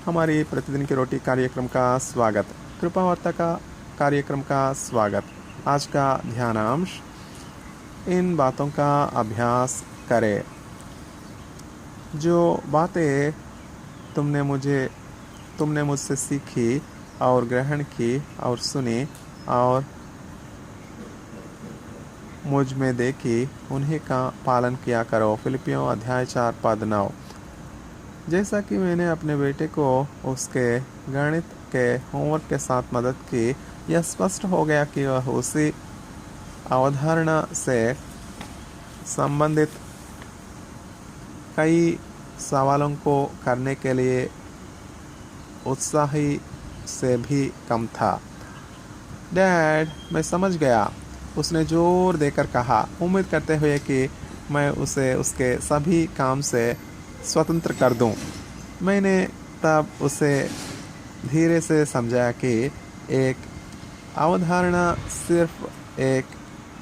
हमारी प्रतिदिन की रोटी कार्यक्रम का स्वागत। कृपा वार्ता का कार्यक्रम का स्वागत। आज का ध्यानांश, इन बातों का अभ्यास करें जो बातें तुमने मुझसे सीखी और ग्रहण की और सुनी और मुझ में देखी, उन्हीं का पालन किया करो। फिलिपियों अध्याय 4 पद 9। जैसा कि मैंने अपने बेटे को उसके गणित के होमवर्क के साथ मदद की, यह स्पष्ट हो गया कि वह उसी अवधारणा से संबंधित कई सवालों को करने के लिए उत्साही से भी कम था। डैड, मैं समझ गया, उसने जोर देकर कहा, उम्मीद करते हुए कि मैं उसे उसके सभी काम से स्वतंत्र कर दूं। मैंने तब उसे धीरे से समझाया कि एक अवधारणा सिर्फ एक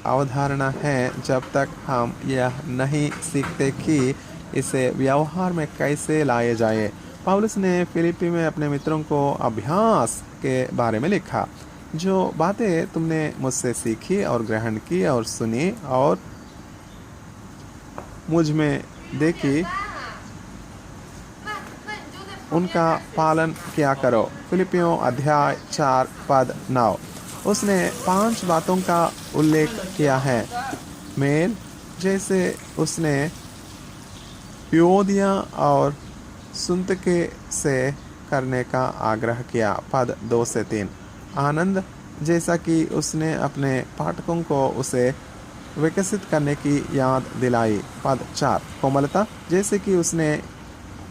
अवधारणा है जब तक हम यह नहीं सीखते कि इसे व्यवहार में कैसे लाए जाए। पौलुस ने फिलिपी में अपने मित्रों को अभ्यास के बारे में लिखा। जो बातें तुमने मुझसे सीखी और ग्रहण की और सुनी और मुझ में देखी, उनका पालन किया करो। फिलिपियों अध्याय 4 पद 9। उसने 5 बातों का उल्लेख किया है। मेल, जैसे उसने युओदिया और सुन्तके से करने का आग्रह किया, पद 2 से 3। आनंद, जैसा कि उसने अपने पाठकों को उसे विकसित करने की याद दिलाई, पद 4। कोमलता, जैसे कि उसने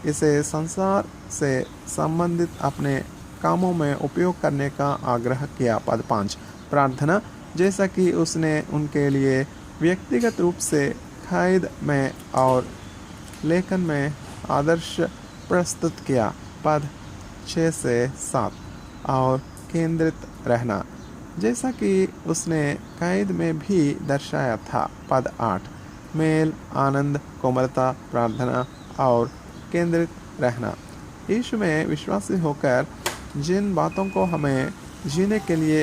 इसे संसार से संबंधित अपने कामों में उपयोग करने का आग्रह किया, पद 5। प्रार्थना, जैसा कि उसने उनके लिए व्यक्तिगत रूप से खैद में और लेखन में आदर्श प्रस्तुत किया, पद 6 से 7। और केंद्रित रहना, जैसा कि उसने कैद में भी दर्शाया था, पद 8। मेल, आनंद, कोमलता, प्रार्थना और केंद्रित रहना। यीशु में विश्वासी होकर जिन बातों को हमें जीने के लिए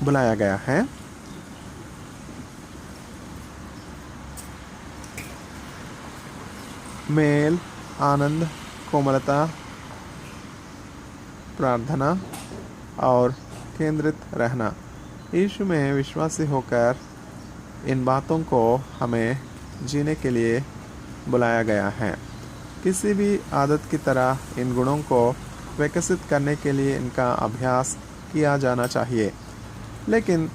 बुलाया गया है, मेल, आनंद, कोमलता, प्रार्थना और केंद्रित रहना। यीशु में विश्वासी होकर इन बातों को हमें जीने के लिए बुलाया गया है। किसी भी आदत की तरह इन गुणों को विकसित करने के लिए इनका अभ्यास किया जाना चाहिए। लेकिन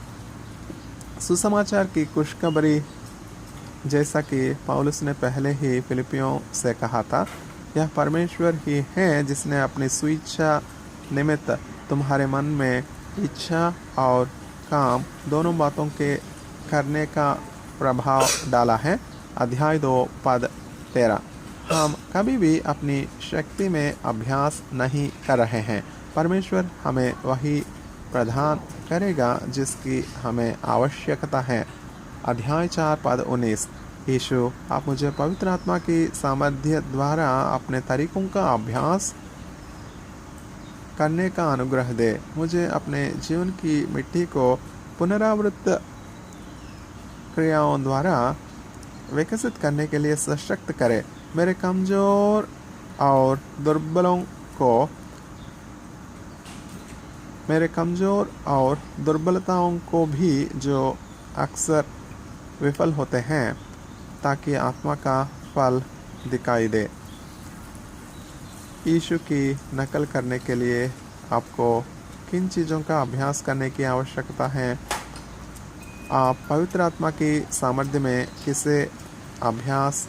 सुसमाचार की खुशखबरी, जैसा कि पौलुस ने पहले ही फिलिपियों से कहा था, यह परमेश्वर ही है जिसने अपनी स्वेच्छा निमित्त तुम्हारे मन में इच्छा और काम दोनों बातों के करने का प्रभाव डाला है, अध्याय 2 पद 13। हम कभी भी अपनी शक्ति में अभ्यास नहीं कर रहे हैं। परमेश्वर हमें वही प्रदान करेगा जिसकी हमें आवश्यकता है, अध्याय 4 पद 19। यीशु, आप मुझे पवित्र आत्मा की सामर्थ्य द्वारा अपने तरीकों का अभ्यास करने का अनुग्रह दे। मुझे अपने जीवन की मिट्टी को पुनरावृत्त क्रियाओं द्वारा विकसित करने के लिए सशक्त करे। मेरे कमजोर और दुर्बलताओं को भी जो अक्सर विफल होते हैं, ताकि आत्मा का फल दिखाई दे। यीशु की नकल करने के लिए आपको किन चीज़ों का अभ्यास करने की आवश्यकता है? आप पवित्र आत्मा की सामर्थ्य में किसे अभ्यास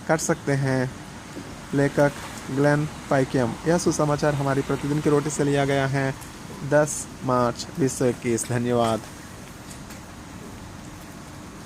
कर सकते हैं? लेखक ग्लेन पाइकियम। यह सुसमाचार हमारी प्रतिदिन की रोटी से लिया गया है, 10 मार्च 2021। धन्यवाद।